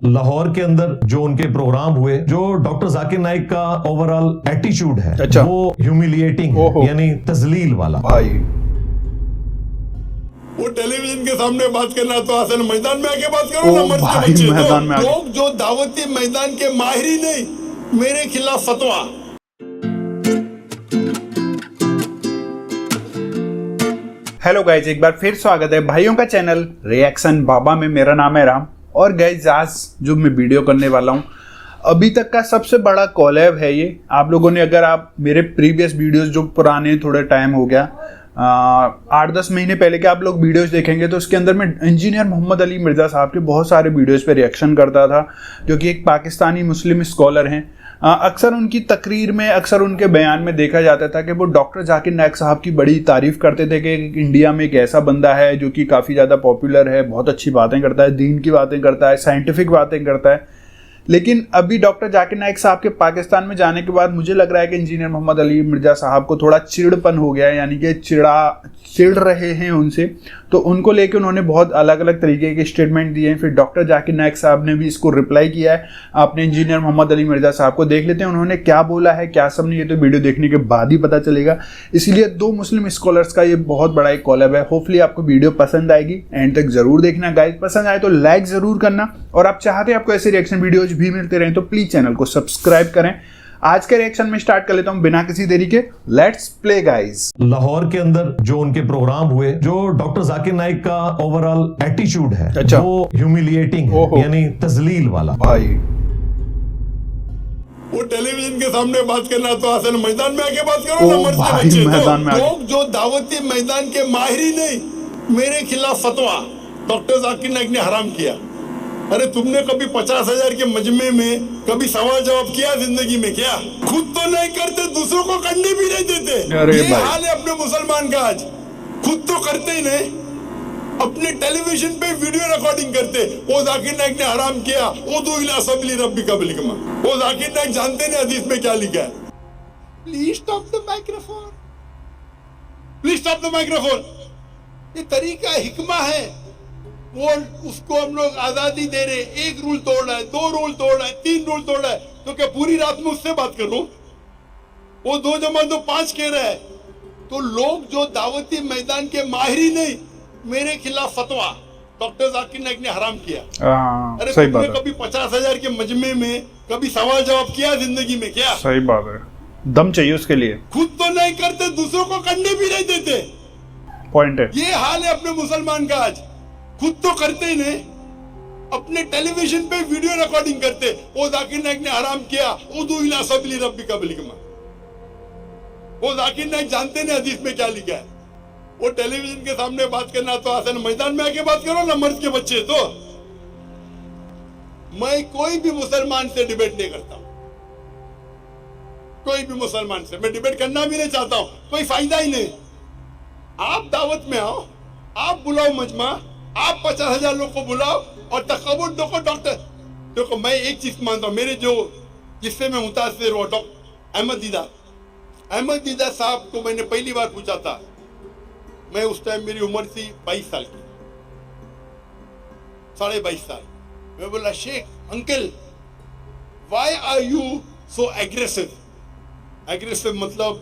लाहौर के अंदर जो उनके प्रोग्राम हुए, जो डॉक्टर जाकिर नाइक का ओवरऑल एटीट्यूड है, अच्छा। वो ह्यूमिलिएटिंग है, यानी तजलील वाला। भाई वो टेलीविजन के सामने बात करना तो आसान, मैदान में आके बात करो ना। मर्द के भाई, बच्चे मैदान में आके। लोग जो दावती मैदान के माहिर ही नहीं, मेरे खिलाफ फतवा। हेलो गाइज, एक बार फिर स्वागत है भाइयों का चैनल रिएक्शन बाबा में। मेरा नाम है राम और गाइज आज जो मैं वीडियो करने वाला हूँ, अभी तक का सबसे बड़ा कोलैब है ये। आप लोगों ने, अगर आप मेरे प्रीवियस वीडियोस जो पुराने, थोड़े टाइम हो गया 8-10 महीने पहले के आप लोग वीडियोस देखेंगे तो उसके अंदर मैं इंजीनियर मोहम्मद अली मिर्ज़ा साहब के बहुत सारे वीडियोस पे रिएक्शन करता था, जो कि एक पाकिस्तानी मुस्लिम स्कॉलर हैं। अक्सर उनकी तकरीर में, अक्सर उनके बयान में देखा जाता था कि वो डॉक्टर जाकिर नाइक साहब की बड़ी तारीफ़ करते थे कि इंडिया में एक ऐसा बंदा है जो कि काफ़ी ज़्यादा पॉपुलर है, बहुत अच्छी बातें करता है, दीन की बातें करता है, साइंटिफिक बातें करता है। लेकिन अभी डॉक्टर जाकिर नाइक साहब के पाकिस्तान में जाने के बाद मुझे लग रहा है कि इंजीनियर मोहम्मद अली मिर्ज़ा साहब को थोड़ा चिड़पन हो गया है, यानी कि चिढ़ रहे हैं उनसे। तो उनको लेके उन्होंने बहुत अलग अलग तरीके के स्टेटमेंट दिए हैं। फिर डॉक्टर जाकिर नाइक साहब ने भी इसको रिप्लाई किया है। आपने इंजीनियर मोहम्मद अली मिर्ज़ा साहब को देख लेते हैं, उन्होंने क्या बोला है, क्या सब नहीं, ये तो वीडियो देखने के बाद ही पता चलेगा। इसलिए दो मुस्लिम स्कॉलर्स का ये बहुत बड़ा एक कॉलैब है। होपफुली आपको वीडियो पसंद आएगी, एंड तक जरूर देखना गाइस। पसंद आए तो लाइक जरूर करना, और आप चाहते हैं आपको ऐसे रिएक्शन वीडियोज भी मिलते रहें तो प्लीज चैनल को सब्सक्राइब करें। आज के रिएक्शन में स्टार्ट कर लेता हूं बिना किसी देरी के। Let's play guys. लाहौर के अंदर जो उनके प्रोग्राम हुए, जो डॉक्टर जाकिर नाइक का ओवरऑल एटीट्यूड है, अच्छा। वो ह्यूमिलिएटिंग है, यानी तजलील वाला। भाई वो टेलीविजन के सामने बात करना तो आसान, मैदान में आके बात करो ना। मर्द के भाई, बच्चे मैदान में आके। लोग जो दावती मैदान के माहिर ही नहीं, मेरे खिलाफ फतवा डॉक्टर जाकिर नाइक ने हराम किया। अरे तुमने कभी 50,000 के मजमे में कभी सवाल जवाब किया जिंदगी में? क्या खुद तो नहीं करते, दूसरों को करने भी नहीं देते। अरे ये भाई। हाल है अपने मुसलमान का आज। खुद तो करते ही नहीं, अपने टेलीविजन पे वीडियो रिकॉर्डिंग करते। वो जाकिर नाइक ने हराम किया, उदू इला सबली रब्बी का बिलकमा। वो जाकिर नाइक जानते नहीं हदीस में क्या लिखा है। Please stop the microphone, please stop the microphone. ये तरीका हिकमा है। वो उसको हम लोग आजादी दे रहे, एक रूल तोड़ रहा है, 2 रूल तोड़ रहा है, 3 रूल तोड़ रहा है, तो क्या पूरी रात में उससे बात कर लूं? वो 2 जमा 2 5 कह रहा है। तो लोग जो दावती मैदान के माहिर ही नहीं, मेरे खिलाफ फतवा डॉक्टर जाकिर नाइक ने हराम किया। अरे सही तुमने बात है, कभी 50,000 के मजमे में कभी सवाल जवाब किया जिंदगी में? क्या सही बात है। दम चाहिए उसके लिए, खुद तो नहीं करते, दूसरों को करने भी नहीं देते। पॉइंट है। ये हाल है अपने मुसलमान का आज। खुद तो करते ही नहीं, अपने टेलीविजन पे वीडियो रिकॉर्डिंग करते। वो जाकिर नाइक ने हराम किया, उदू इला सबली रब्बी का बिलकमा। वो जाकिर नाइक जानते नहीं हदीस में क्या लिखा है। वो टेलीविजन के सामने बात करना तो आसान, मैदान में आके बात करो ना। मर्द के बच्चे तो मैं कोई भी मुसलमान से डिबेट नहीं करता हूं। कोई भी मुसलमान से मैं डिबेट करना भी नहीं चाहता हूं, कोई फायदा ही नहीं। आप दावत में आओ, आप बुलाओ मजमा, आप 50,000 लोग को बुलाओ और तकबुल देखो। डॉक्टर देखो, मैं एक चीज मानता हूं, मेरे जो जिससे मैं मुतासिर हुआ, डॉक्टर अहमद दीदा साहब को मैंने पहली बार पूछा था। मैं उस टाइम मेरी उम्र थी 22 साल की, 22.5 साल। मैं बोला, Sheikh uncle, why are you so aggressive? Aggressive मतलब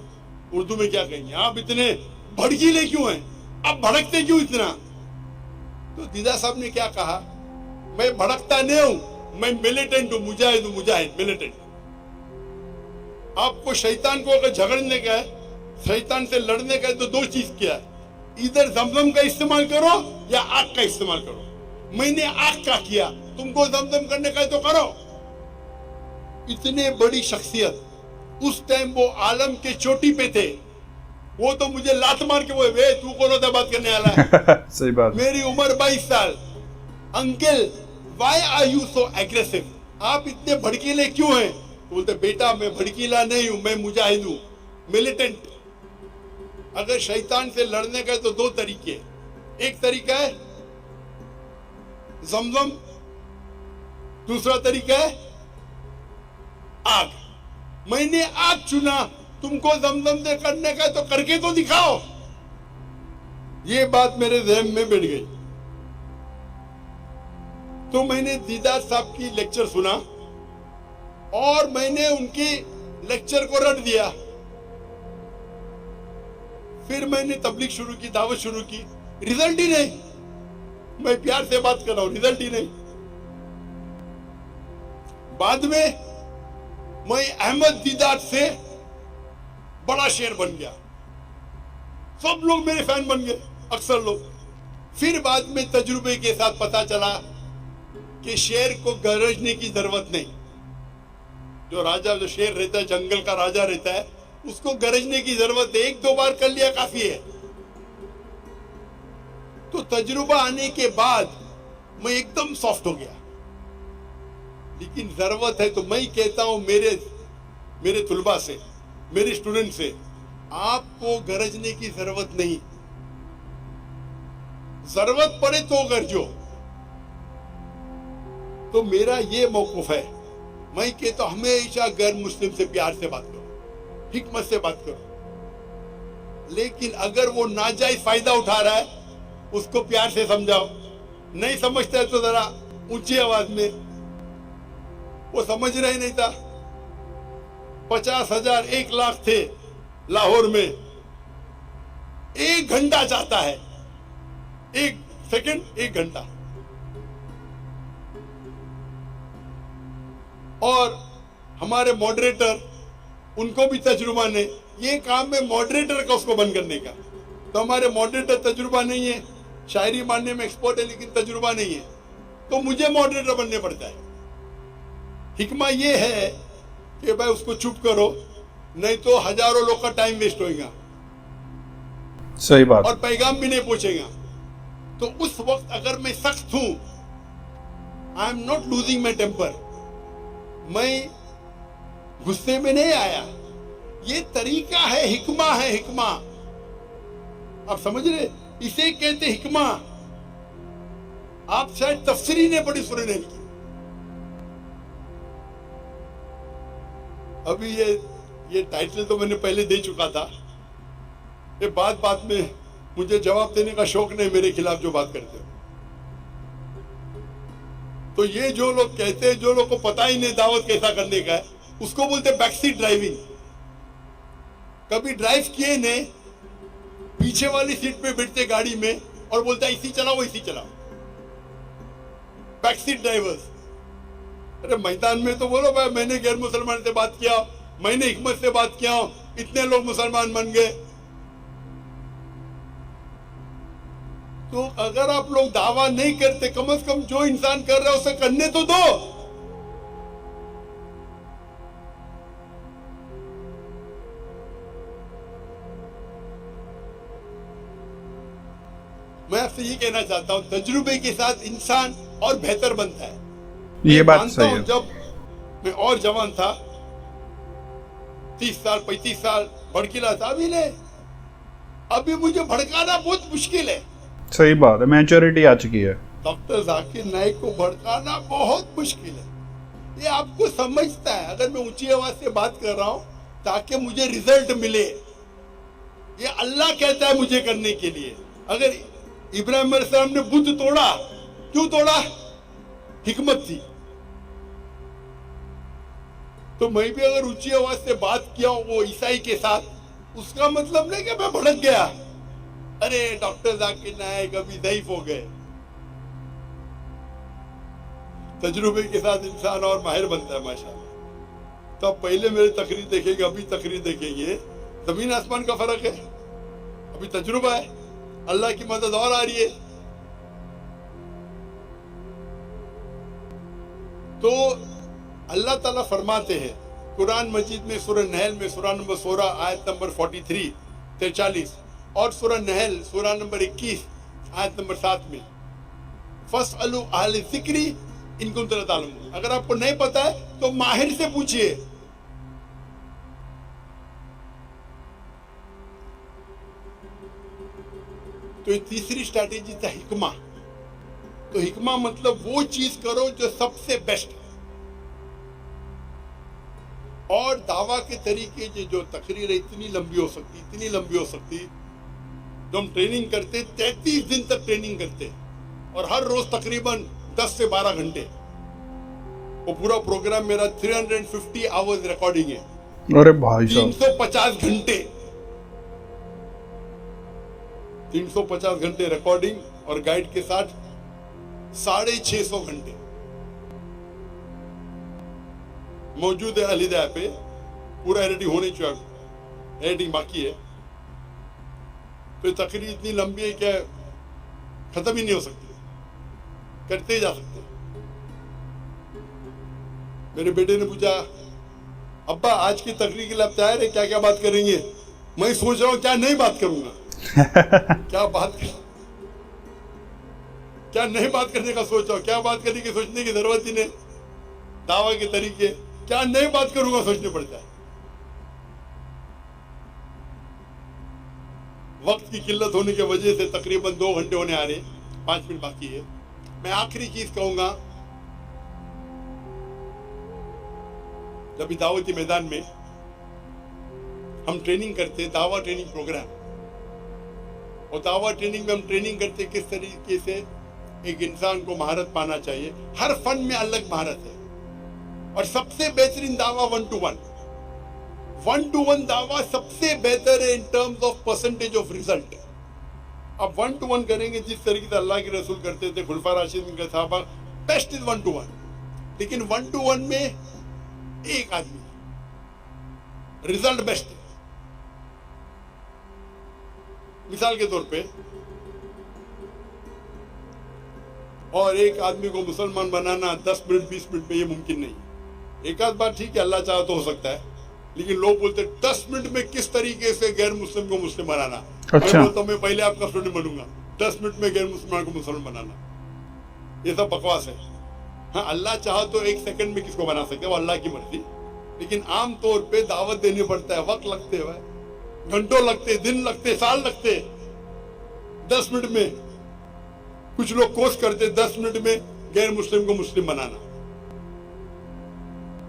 उर्दू में क्या कहेंगे? आप इतने भड़कीले क्यों हैं? आप भड़कते क्यों इतना? तो दीदा साहब ने क्या कहा, मैं भड़कता नहीं हूं, मैं मिलिटेंट हूं, मुजाहिद हूं, मुजाहिद मिलिटेंट। आपको शैतान को अगर झगड़ने का है, शैतान से लड़ने का है, तो 2 चीज किया है, इधर जमजम का इस्तेमाल करो या आग का इस्तेमाल करो। मैंने आग का किया, तुमको जमजम करने का है तो करो। इतने बड़ी शख्सियत, उस टाइम वो आलम के चोटी पे थे। वो तो मुझे लात मार के, वो वे तू कौन होता बात करने वाला है? सही बात। मेरी उम्र 22 साल। Uncle, why are you so aggressive? आप इतने भड़कीले क्यों हैं? बोलते, बेटा मैं भड़कीला नहीं हूं, मैं मुजाहिद हूं, मिलिटेंट। अगर शैतान से लड़ने का है तो 2 तरीके। एक तरीका है जमजम, दूसरा तरीका है आग। मैंने आग चुना, तुमको जमजम से करने का तो करके तो दिखाओ। ये बात मेरे ज़हन में बैठ गई। तो मैंने दीदार साहब की लेक्चर सुना और मैंने उनकी लेक्चर को रट दिया। फिर मैंने तबलीग शुरू की, दावत शुरू की, रिजल्ट ही नहीं। मैं प्यार से बात कर रहा हूं, रिजल्ट ही नहीं। बाद में मैं अहमद दीदार से बड़ा शेर बन गया, सब लोग मेरे फैन बन गए, अक्सर लोग। फिर बाद में तजुर्बे के साथ पता चला कि शेर को गरजने की जरूरत नहीं। जो राजा, जो शेर रहता है, जंगल का राजा रहता है, उसको गरजने की जरूरत है, 1-2 बार कर लिया काफी है। तो तजुर्बा आने के बाद मैं एकदम सॉफ्ट हो गया। लेकिन जरूरत है तो मैं कहता हूं मेरे तुलबा से, मेरे स्टूडेंट से, आपको गरजने की जरूरत नहीं। जरूरत पड़े तो गरजो। तो मेरा ये मौकूफ है, मैं कहता हूं हमेशा गैर मुस्लिम से प्यार से बात करो, हिकमत से बात करो। लेकिन अगर वो नाजायज फायदा उठा रहा है, उसको प्यार से समझाओ। नहीं समझता है तो जरा ऊंची आवाज में। वो समझ रहा ही नहीं था। 50,000 1 लाख थे लाहौर में। 1 घंटा चाहता है, 1 सेकंड, 1 घंटा। और हमारे मॉडरेटर, उनको भी तजुर्बा नहीं। ये काम है मॉडरेटर का, उसको बंद करने का। तो हमारे मॉडरेटर तजुर्बा नहीं है, शायरी मानने में एक्सपर्ट है लेकिन तजुर्बा नहीं है, तो मुझे मॉडरेटर बनने पड़ता है। हिकमा ये है कि भाई उसको चुप करो, नहीं तो हजारों लोग का टाइम वेस्ट होएगा। सही बात। और पैगाम भी नहीं पहुंचेगा। तो उस वक्त अगर मैं सख्त हूं, I am not losing my temper, मैं गुस्से में नहीं आया। ये तरीका है, हिकमा है, हिकमा। आप समझ रहे, इसे कहते हिकमा। आप शायद तफसीरी ने पढ़ी सूरह नहल की। अभी ये टाइटल तो मैंने पहले दे चुका था। ये बात में मुझे जवाब देने का शौक नहीं, मेरे खिलाफ जो बात करते हो। तो ये जो लोग कहते हैं, जो लोग को पता ही नहीं दावत कैसा करने का है, उसको बोलते बैकसीट ड्राइविंग। कभी ड्राइव किए ने, पीछे वाली सीट पे बैठते गाड़ी में और बोलता है इसी चलाओ, इसी चलाओ। Backseat drivers. अरे मैदान में तो बोलो भाई, मैंने गैर मुसलमान से बात किया, मैंने हिकमत से बात किया, इतने लोग मुसलमान बन गए। तो अगर आप लोग दावा नहीं करते, कम से कम जो इंसान कर रहा है उसे करने तो दो। मैं आपसे ये कहना चाहता हूं, तजुर्बे के साथ इंसान और बेहतर बनता है। ये बात सही है। जब मैं और जवान था, 30 साल 35 साल भड़कीला था, अभी मुझे भड़काना बहुत मुश्किल है। सही बात है, मैच्योरिटी आ चुकी है। डॉक्टर जाकिर नाइक को भड़काना बहुत मुश्किल है। ये आपको समझता है। अगर मैं ऊंची आवाज से बात कर रहा हूं ताकि मुझे रिजल्ट मिले, ये अल्लाह कहता है मुझे करने के लिए। अगर इब्राहिम अलैहिस्सलाम ने बुत तोड़ा, क्यों तोड़ा? हिकमत थी। तो मैं भी अगर ऊंची आवाज से बात किया वो ईसाई के साथ, उसका मतलब नहीं कि मैं भड़क गया, अरे डॉक्टर जाकिर नाइक अभी ज़ईफ हो गए। तजुर्बे के साथ इंसान और माहिर बनता है माशाल्लाह। तो आप पहले मेरी तकरीर देखेंगे, अभी तकरीर देखेंगे, जमीन आसमान का फर्क है। अभी तजुर्बा है, अल्लाह की मदद और आ रही है। तो अल्लाह ताला फरमाते हैं कुरान मजीद में, सूरह नहल में, सूरह नंबर 16 आयत नंबर 43 और सूरह नहल सूरह नंबर 21 आयत नंबर 7 में, फस्अलू अहल ज़िक्री इन कुंतुम ला तालमून। अगर आपको नहीं पता है तो माहिर से पूछिए। तो तीसरी स्ट्रैटेजी था हिकमा। तो हिकमा मतलब वो चीज करो जो सबसे बेस्ट है। और दावा के तरीके जो तकरीर इतनी लंबी हो सकती, जो हम ट्रेनिंग करते 33 दिन तक ट्रेनिंग करते और हर रोज तकरीबन 10 से 12 घंटे। वो पूरा प्रोग्राम मेरा 350 आवर्स रिकॉर्डिंग है, अरे भाई साहब 350 घंटे, 350 घंटे रिकॉर्डिंग और गाइड के साथ 650 घंटे मौजूद है अलीदा पे। पूरा एडिटिंग होने चुका, एडिटिंग बाकी है। तो तकरीर इतनी लंबी है क्या खत्म ही नहीं हो सकती, करते ही जा सकते। मेरे बेटे ने पूछा, अब्बा आज की तकरीर के लिए आप तैयार है, क्या क्या बात करेंगे? मैं सोच रहा हूं क्या नहीं बात करूंगा क्या नहीं बात करने का सोच रहा हूं, क्या बात करने की सोचने की जरूरत ही नहीं। दावा के तरीके क्या नहीं बात करूंगा सोचने पड़ता है। वक्त की किल्लत होने की वजह से तकरीबन 2 घंटे होने आ रहे, 5 मिनट बाकी है। मैं आखिरी चीज कहूंगा, जब दावती मैदान में हम ट्रेनिंग करते, दावा ट्रेनिंग प्रोग्राम, और दावा ट्रेनिंग में हम ट्रेनिंग करते किस तरीके से एक इंसान को महारत पाना चाहिए। हर फन में अलग महारत है, और सबसे बेहतरीन दावा 1-to-1 दावा सबसे बेहतर है in terms of percentage of result. अब 1-to-1 करेंगे जिस तरीके से अल्लाह के रसूल करते थे, खुलफा राशिदीन के सहाबा, बेस्ट इज 1-to-1। लेकिन 1-to-1 में एक आदमी, रिजल्ट बेस्ट है। मिसाल के तौर पे, और एक आदमी को मुसलमान बनाना 10 मिनट 20 मिनट में ये मुमकिन नहीं है। एक आध बार ठीक है, अल्लाह चाहे तो हो सकता है, लेकिन लोग बोलते 10 मिनट में किस तरीके से गैर मुस्लिम को मुस्लिम बनाना। अच्छा। मैं बोलता हूं मैं पहले आपका स्टूडेंट बनूंगा, 10 मिनट में गैर मुसलमान को मुसलमान बनाना, ये सब बकवास है। हाँ, अल्लाह चाहे तो 1 सेकंड में किसको बना सकते हैं, वो अल्लाह की मर्जी। लेकिन आम तौर पे दावत देनी पड़ता है, वक्त लगते हैं, घंटों लगते, दिन लगते, साल लगते। 10 मिनट में कुछ लोग कोशिश करते 10 मिनट में गैर मुस्लिम को मुस्लिम बनाना।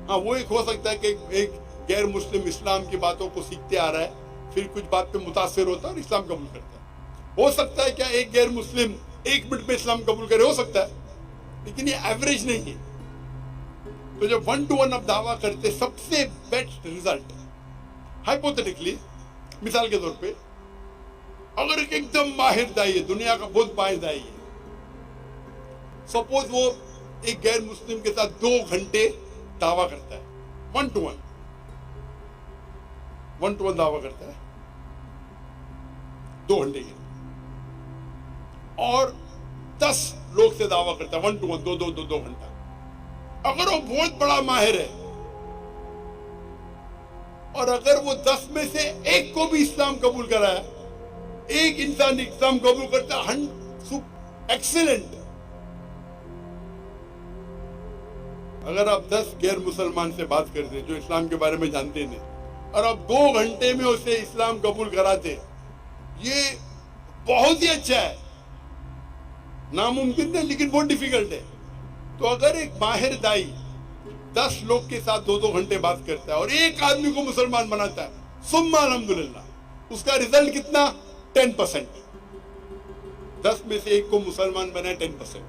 हाँ, वो एक हो सकता है कि एक गैर मुस्लिम इस्लाम की बातों को सीखते आ रहा है, फिर कुछ बात पे मुतासिर होता है और इस्लाम कबूल करता है। हो सकता है क्या एक गैर मुस्लिम 1 मिनट में इस्लाम कबूल करे, हो सकता है, लेकिन ये एवरेज नहीं है। तो जब 1-to-1 आप दावा करते, सबसे बेस्ट रिजल्ट, हाइपोथेटिकली मिसाल के तौर पे, अगर एक एकदम माहिर दाई है, दुनिया का बहुत माहिर दाई है, सपोज वो एक गैर मुस्लिम के साथ 2 घंटे दावा करता है, 1-to-1 दावा करता है 2 घंटे के, और 10 लोग से दावा करता है 1-to-1 2 घंटा। अगर वो बहुत बड़ा माहिर है, और अगर वो 10 में से एक को भी इस्लाम कबूल कराया, एक इंसान इस्लाम कबूल करता है, एक्सीलेंट। अगर आप 10 गैर मुसलमान से बात करते जो इस्लाम के बारे में जानते नहीं, और आप 2 घंटे में उसे इस्लाम कबूल कराते, ये बहुत ही अच्छा है। नामुमकिन नहीं, लेकिन बहुत डिफिकल्ट है। तो अगर एक माहिर दाई 10 लोग के साथ 2 घंटे बात करता है और एक आदमी को मुसलमान बनाता है, सुम्मा अल्हम्दुलिल्लाह, उसका रिजल्ट कितना? 10%। 10 में से एक को मुसलमान बनाए 10%,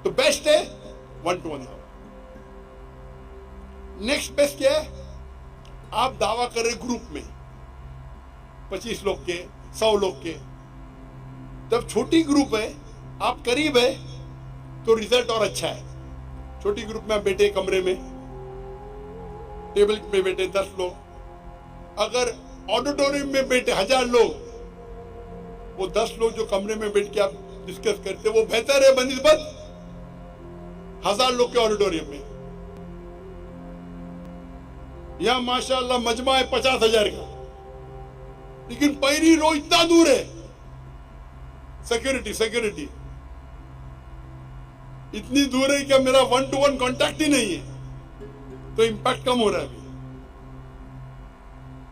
तो बेस्ट है 1-to-1 दावा। नेक्स्ट बेस्ट क्या है? आप दावा कर रहे ग्रुप में 25 लोग के, 100 लोग के। जब छोटी ग्रुप है, आप करीब है, तो रिजल्ट और अच्छा है। छोटी ग्रुप में आप बैठे कमरे में, टेबल पे बैठे 10 लोग, अगर ऑडिटोरियम में बैठे 1000 लोग, वो 10 लोग जो कमरे में बैठ के आप डिस्कस करते, वो बेहतर है बनिस्बत 1000 लोग के ऑडिटोरियम में। यहां माशाअल्लाह मजमा है 50,000 का, लेकिन पहली रो इतना दूर है, सिक्योरिटी इतनी दूर है कि मेरा 1-to-1 कांटेक्ट ही नहीं है, तो इंपैक्ट कम हो रहा है।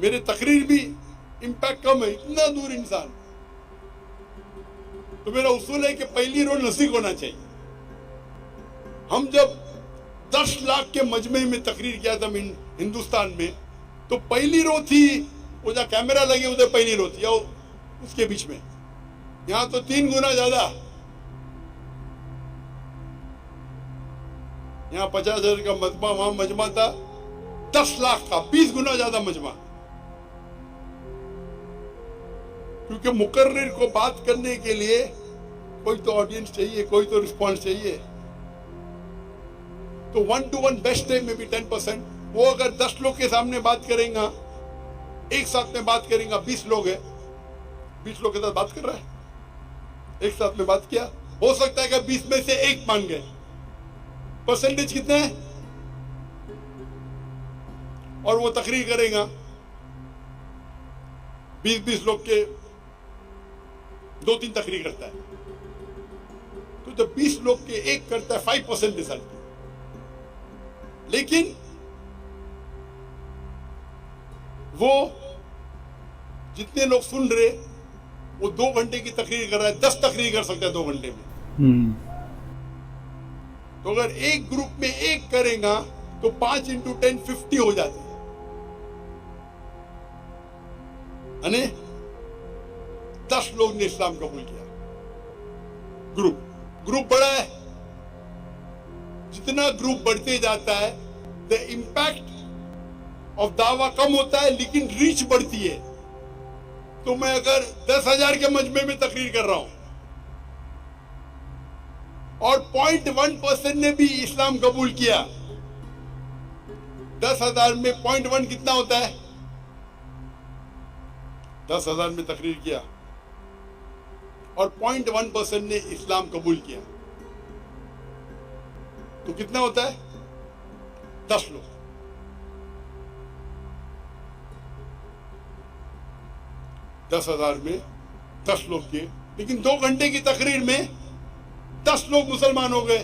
मेरे तकरीर भी इंपैक्ट कम है, इतना दूर इंसान। तो मेरा उसूल है कि पहली रो नजदीक होना चाहिए। हम जब 10 लाख के मजमे में तकरीर किया था हिंदुस्तान में, तो पहली रो थी, वो जहाँ कैमरा लगे उधर पहली रो थी, या उसके बीच में। यहां तो 3 गुना ज्यादा। यहाँ 50,000 का मजमा, वहां मजमा था 10 लाख का, 20 गुना ज्यादा मजमा। क्योंकि मुकर्रिर को बात करने के लिए कोई तो ऑडियंस चाहिए, कोई तो रिस्पॉन्स चाहिए। तो 1-to-1 बेस्ट है, में भी 10%। वो अगर 10 लोग के सामने बात करेगा, एक साथ में बात करेगा, 20 लोग है, 20 लोग के साथ बात कर रहा है, एक साथ में बात किया, हो सकता है कि 20 में से एक मान गए। परसेंटेज कितना है? और वो तकरीर करेगा 20-20 लोग के 2-3 तकरीर करता है, तो जब 20 लोग के एक करता है 5% रिजल्ट। लेकिन वो जितने लोग सुन रहे, वो 2 घंटे की तकरीर कर रहा है, 10 तकरीर कर सकता है 2 घंटे में। तो अगर एक ग्रुप में एक करेगा तो 5 × 10 50 हो जाती है। 10 लोग ने इस्लाम कबूल किया। ग्रुप बड़ा है, जितना ग्रुप बढ़ते जाता है द इंपैक्ट ऑफ दावा कम होता है, लेकिन रीच बढ़ती है। तो मैं अगर 10,000 के मजमे में तकरीर कर रहा हूं और 0.1% ने भी इस्लाम कबूल किया, 10,000 में 0.1 कितना होता है? 10,000 में तकरीर किया और 0.1% ने इस्लाम कबूल किया, तो कितना होता है? 10 लोग। 10,000 में 10 लोग किए, लेकिन 2 घंटे की तकरीर में 10 लोग मुसलमान हो गए।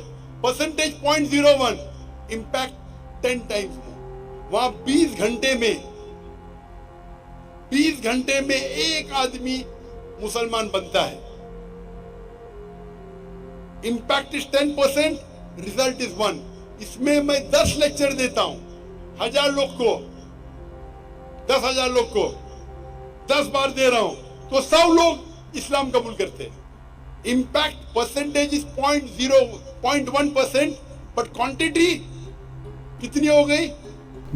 Percentage 0.01, impact 10 times. वहां 20 घंटे में एक आदमी मुसलमान बनता है। Impact is 10%, result is 1। इसमें मैं 10 लेक्चर देता हूं 1000 लोग को, 10,000 लोग को 10 बार दे रहा हूं, तो 100 लोग इस्लाम कबूल करते हैं। Impact percentage is 0.1%, but quantity कितनी हो गई?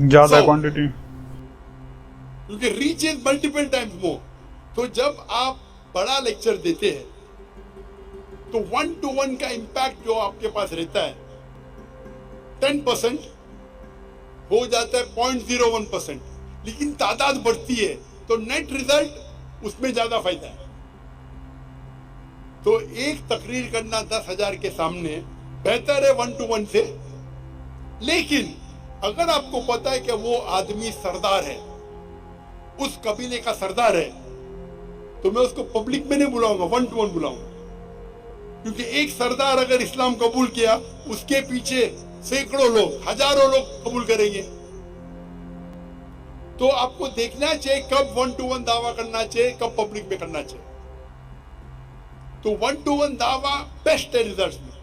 ज्यादा क्वांटिटी, क्योंकि reach is multiple times more. तो जब आप बड़ा लेक्चर देते हैं तो 1-to-1 का इंपैक्ट जो आपके पास रहता है 10% हो जाता है 0.01%, लेकिन तादाद बढ़ती है तो नेट रिजल्ट उसमें ज्यादा फायदा है। तो एक तकरीर करना 10,000 के सामने बेहतर है 1-to-1 से। लेकिन अगर आपको पता है कि वो आदमी सरदार है, उस कबीले का सरदार है, तो मैं उसको पब्लिक में नहीं बुलाऊंगा, 1-to-1 बुलाऊंगा। क्योंकि एक सरदार अगर इस्लाम कबूल किया, उसके पीछे सैकड़ों लोग, हजारों लोग कबूल करेंगे। तो आपको देखना चाहिए कब 1-to-1 दावा करना चाहिए, कब पब्लिक में करना चाहिए। तो 1-to-1 दावा बेस्ट है रिजल्ट में।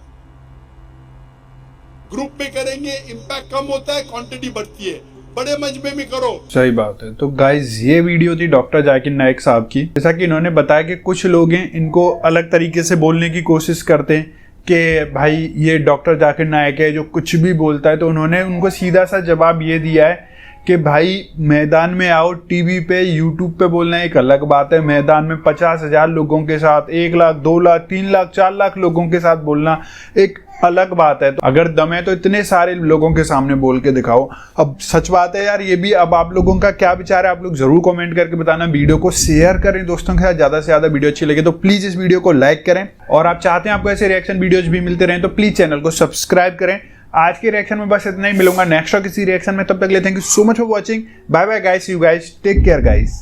ग्रुप में करेंगे इंपैक्ट कम होता है, क्वांटिटी बढ़ती है। बड़े मजमे में करो। सही बात है। तो गाइज ये वीडियो थी डॉक्टर जाकिर नाइक साहब की। जैसा कि इन्होंने बताया कि कुछ लोग हैं, इनको अलग तरीके से बोलने की कोशिश करते हैं कि भाई ये डॉक्टर जाकिर नाइक है जो कुछ भी बोलता है। तो उन्होंने उनको सीधा सा जवाब ये दिया है कि भाई मैदान में आओ, टीवी पे यूट्यूब पे बोलना एक अलग बात है, मैदान में 50,000 लोगों के साथ 1 लाख 2 लाख 3 लाख 4 लाख लोगों के साथ बोलना एक अलग बात है। तो अगर दम है तो इतने सारे लोगों के सामने बोल के दिखाओ। अब सच बात है यार, ये भी अब आप लोगों का क्या विचार है आप लोग जरूर कमेंट करके बताना। वीडियो को शेयर करें दोस्तों के साथ, ज्यादा से ज्यादा वीडियो अच्छी लगे तो प्लीज इस वीडियो को लाइक करें। और आप चाहते हैं आपको ऐसे रिएक्शन वीडियोज भी मिलते रहें तो प्लीज चैनल को सब्सक्राइब करें। आज के रिएक्शन में बस इतना ही, मिलूंगा नेक्स्ट किसी रिएक्शन में। तब तक ले thank you so much for watching. Bye bye guys, you guys take care guys.